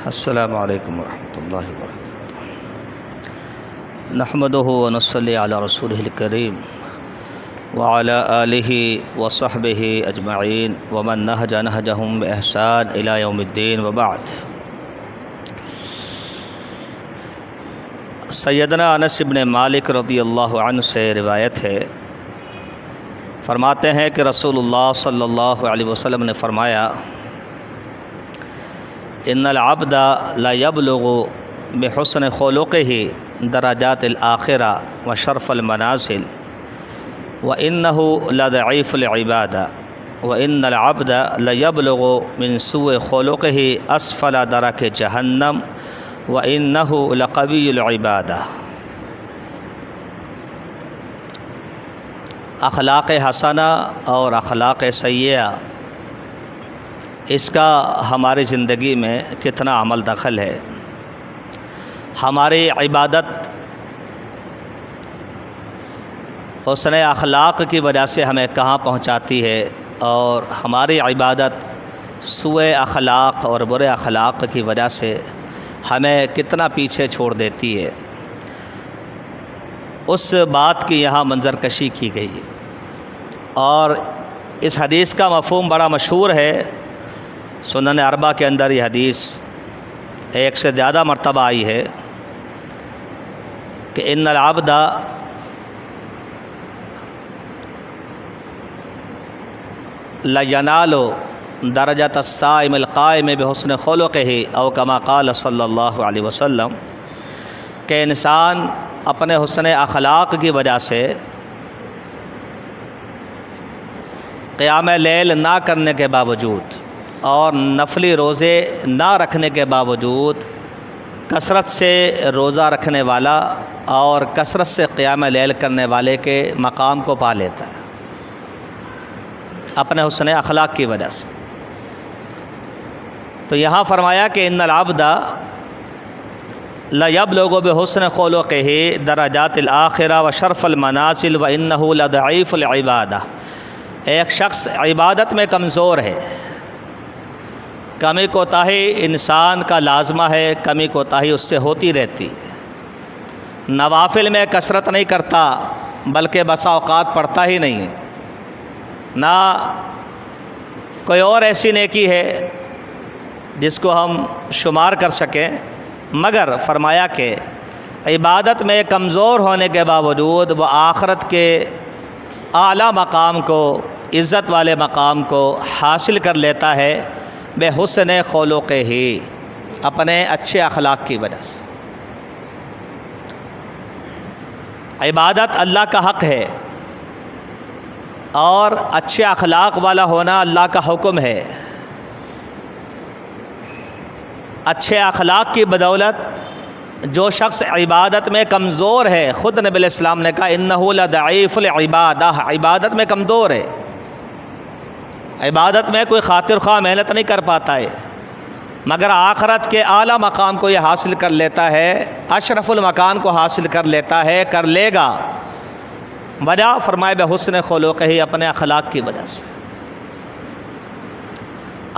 السلام علیکم ورحمۃ اللہ وبرکاتہ۔ نحمدہ ونصلی علی رسولہ الکریم وعلی آلہ وصحبہ اجمعین ومن نہج نہجہم بإحسان الی یوم الدین وبعد۔ سیدنا انس بن مالک رضی اللہ عنہ سے روایت ہے، فرماتے ہیں کہ رسول اللہ صلی اللہ علیہ وسلم نے فرمایا، ان العبد لا يبلغ بحسن خلقه درجات الآخرہ وشرف المنازل وإنه لضعيف العبادة وإن العبد لا يبلغ من سوء خلقه أسفل درك جہنم وإنه لقوي العبادة۔ اخلاق حسنہ اور اخلاق سیئہ، اس کا ہماری زندگی میں کتنا عمل دخل ہے؟ ہماری عبادت حسن اخلاق کی وجہ سے ہمیں کہاں پہنچاتی ہے، اور ہماری عبادت سوء اخلاق اور برے اخلاق کی وجہ سے ہمیں کتنا پیچھے چھوڑ دیتی ہے، اس بات کی یہاں منظر کشی کی گئی ہے۔ اور اس حدیث کا مفہوم بڑا مشہور ہے، سنن اربعہ کے اندر یہ حدیث ایک سے زیادہ مرتبہ آئی ہے کہ ان العبد لا ینال درجۃ الصائم القائم بحسن خلقہ او کما قال صلی اللہ علیہ وسلم، کہ انسان اپنے حسن اخلاق کی وجہ سے قیام لیل نہ کرنے کے باوجود اور نفلی روزے نہ رکھنے کے باوجود کثرت سے روزہ رکھنے والا اور کثرت سے قیام لیل کرنے والے کے مقام کو پا لیتا ہے اپنے حسن اخلاق کی وجہ سے۔ تو یہاں فرمایا کہ ان العبد لا يبلغ بحسن خلقہ درجات الآخرہ وشرف المنازل وإنہ لضعیف العبادہ۔ ایک شخص عبادت میں کمزور ہے، کمی کوتاہی انسان کا لازمہ ہے، کمی کوتاہی اس سے ہوتی رہتی، نوافل میں کثرت نہیں کرتا بلکہ بسا اوقات پڑھتا ہی نہیں ہے، نہ کوئی اور ایسی نیکی ہے جس کو ہم شمار کر سکیں، مگر فرمایا کہ عبادت میں کمزور ہونے کے باوجود وہ آخرت کے اعلیٰ مقام کو، عزت والے مقام کو حاصل کر لیتا ہے بے حسن خلقہ ہی، اپنے اچھے اخلاق کی وجہ سے۔ عبادت اللہ کا حق ہے اور اچھے اخلاق والا ہونا اللہ کا حکم ہے۔ اچھے اخلاق کی بدولت جو شخص عبادت میں کمزور ہے، خود نبی علیہ السلام نے کہا انہ لضعیف العبادہ، عبادت میں کمزور ہے، عبادت میں کوئی خاطر خواہ محنت نہیں کر پاتا ہے، مگر آخرت کے اعلیٰ مقام کو یہ حاصل کر لیتا ہے، اشرف المکان کو حاصل کر لیتا ہے، کر لے گا۔ وجہ فرمائے بے حسن خلقہ ہی، اپنے اخلاق کی وجہ سے۔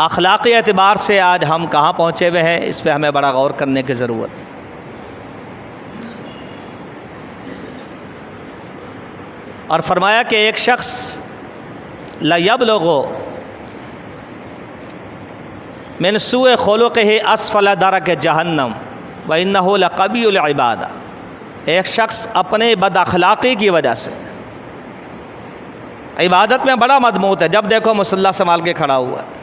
اخلاقی اعتبار سے آج ہم کہاں پہنچے ہوئے ہیں، اس پہ ہمیں بڑا غور کرنے کی ضرورت ہے۔ اور فرمایا کہ ایک شخص لا یبلغ من سوء خلقہ اسفل درک جہنم وانہ لقوی العبادہ۔ ایک شخص اپنے بد اخلاقی کی وجہ سے عبادت میں بڑا مضبوط ہے، جب دیکھو مصلی سنبھال کے کھڑا ہوا ہے،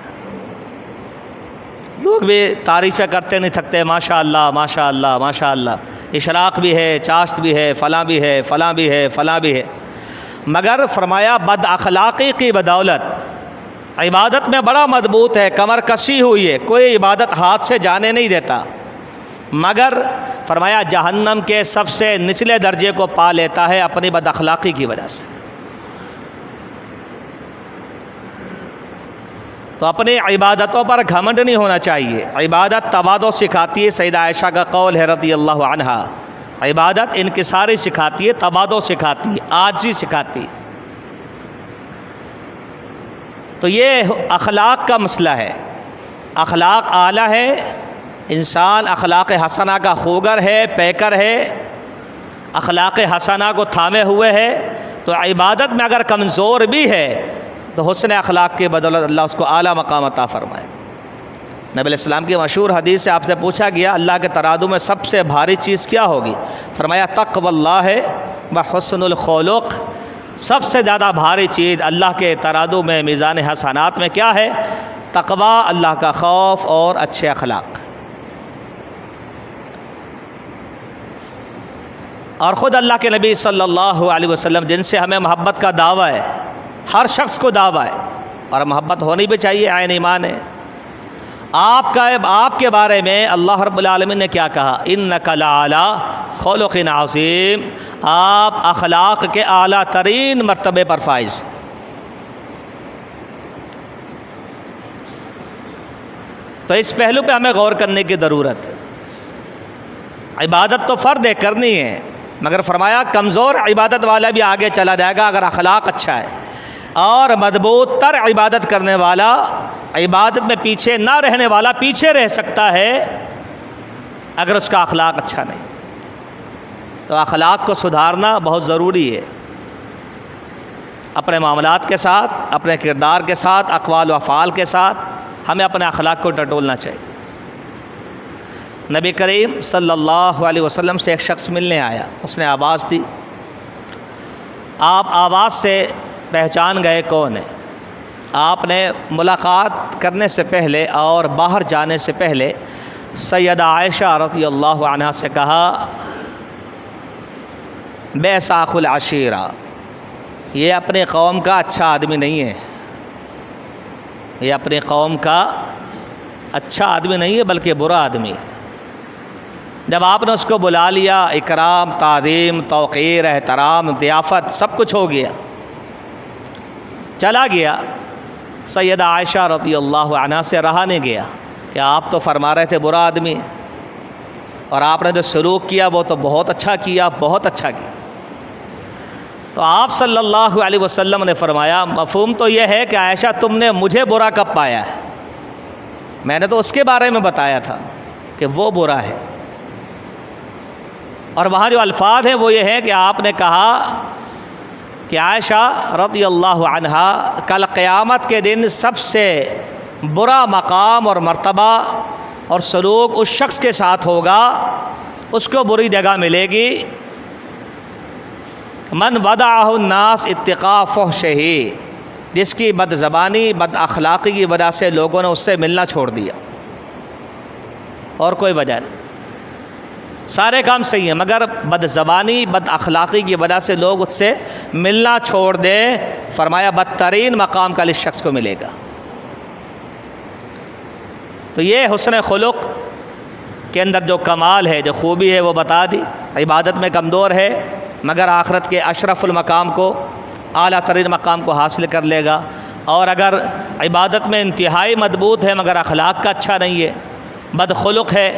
لوگ بھی تعریفیں کرتے نہیں تھکتے، ماشاء اللہ ماشاء اللہ ماشاء اللہ، اشراق بھی ہے، چاشت بھی ہے، فلاں بھی ہے، فلاں بھی ہے، فلاں بھی ہے، مگر فرمایا بد اخلاقی کی بدولت عبادت میں بڑا مضبوط ہے، کمر کسی ہوئی ہے، کوئی عبادت ہاتھ سے جانے نہیں دیتا، مگر فرمایا جہنم کے سب سے نچلے درجے کو پا لیتا ہے اپنی بد اخلاقی کی وجہ سے۔ تو اپنی عبادتوں پر گھمنڈ نہیں ہونا چاہیے۔ عبادت تواضع سکھاتی ہے، سیدہ عائشہ کا قول ہے رضی اللہ عنہا، عبادت انکساری سکھاتی ہے، تواضع سکھاتی ہے، عاجزی سکھاتی ہے۔ تو یہ اخلاق کا مسئلہ ہے، اخلاق اعلیٰ ہے انسان اخلاق حسنہ کا خوگر ہے، پیکر ہے، اخلاق حسنہ کو تھامے ہوئے ہے، تو عبادت میں اگر کمزور بھی ہے تو حسن اخلاق کے بدولت اللہ اس کو اعلیٰ مقام عطا فرمائے۔ نبی علیہ السلام کی مشہور حدیث سے آپ سے پوچھا گیا اللہ کے ترازو میں سب سے بھاری چیز کیا ہوگی؟ فرمایا تقوی اللہ و حسن الخلق۔ سب سے زیادہ بھاری چیز اللہ کے ترازو میں میزان حسنات میں کیا ہے؟ تقوی، اللہ کا خوف اور اچھے اخلاق۔ اور خود اللہ کے نبی صلی اللہ علیہ وسلم جن سے ہمیں محبت کا دعویٰ ہے، ہر شخص کو دعویٰ ہے اور محبت ہونی بھی چاہیے، عین ایمان ہے۔ آپ کے بارے میں اللہ رب العالمین نے کیا کہا؟ انک لعلی خلق عظیم، آپ اخلاق کے اعلیٰ ترین مرتبے پر فائز۔ تو اس پہلو پہ ہمیں غور کرنے کی ضرورت ہے۔ عبادت تو فرض ہے، کرنی ہے، مگر فرمایا کمزور عبادت والا بھی آگے چلا جائے گا اگر اخلاق اچھا ہے، اور مضبوط تر عبادت کرنے والا، عبادت میں پیچھے نہ رہنے والا پیچھے رہ سکتا ہے اگر اس کا اخلاق اچھا نہیں۔ تو اخلاق کو سدھارنا بہت ضروری ہے، اپنے معاملات کے ساتھ، اپنے کردار کے ساتھ، اقوال و افعال کے ساتھ ہمیں اپنے اخلاق کو ٹٹولنا چاہیے۔ نبی کریم صلی اللہ علیہ وسلم سے ایک شخص ملنے آیا، اس نے آواز دی، آپ آواز سے پہچان گئے کون ہے؟ آپ نے ملاقات کرنے سے پہلے اور باہر جانے سے پہلے سیدہ عائشہ رضی اللہ عنہا سے کہا بیساخ العشیرہ، یہ اپنے قوم کا اچھا آدمی نہیں ہے، یہ اپنی قوم کا اچھا آدمی نہیں ہے بلکہ برا آدمی۔ جب آپ نے اس کو بلا لیا، اکرام، تعظیم، توقیر، احترام، ضیافت سب کچھ ہو گیا، چلا گیا، سیدہ عائشہ رضی اللہ عنہا سے رہا نہیں گیا کہ آپ تو فرما رہے تھے برا آدمی، اور آپ نے جو سلوک کیا وہ تو بہت اچھا کیا، بہت اچھا کیا۔ تو آپ صلی اللہ علیہ وسلم نے فرمایا مفہوم تو یہ ہے کہ عائشہ تم نے مجھے برا کب پایا ہے؟ میں نے تو اس کے بارے میں بتایا تھا کہ وہ برا ہے۔ اور وہاں جو الفاظ ہیں وہ یہ ہے کہ آپ نے کہا کہ عائشہ رضی اللہ عنہا کل قیامت کے دن سب سے برا مقام اور مرتبہ اور سلوک اس شخص کے ساتھ ہوگا، اس کو بری جگہ ملے گی، من ودعہ الناس اتقاء فحشہ، جس کی بد زبانی، بد اخلاقی کی وجہ سے لوگوں نے اس سے ملنا چھوڑ دیا، اور کوئی وجہ نہیں، سارے کام صحیح ہیں مگر بد زبانی، بد اخلاقی کی وجہ سے لوگ اس سے ملنا چھوڑ دیں، فرمایا بدترین مقام کا اس شخص کو ملے گا۔ تو یہ حسن خلق کے اندر جو کمال ہے، جو خوبی ہے وہ بتا دی، عبادت میں کمزور ہے مگر آخرت کے اشرف المقام کو، اعلیٰ ترین مقام کو حاصل کر لے گا، اور اگر عبادت میں انتہائی مضبوط ہے مگر اخلاق کا اچھا نہیں ہے، بد خلق ہے،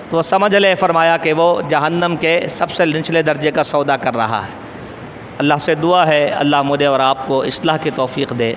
تو سمجھ لے فرمایا کہ وہ جہنم کے سب سے نچلے درجے کا سودا کر رہا ہے۔ اللہ سے دعا ہے اللہ مجھے اور آپ کو اصلاح کی توفیق دے۔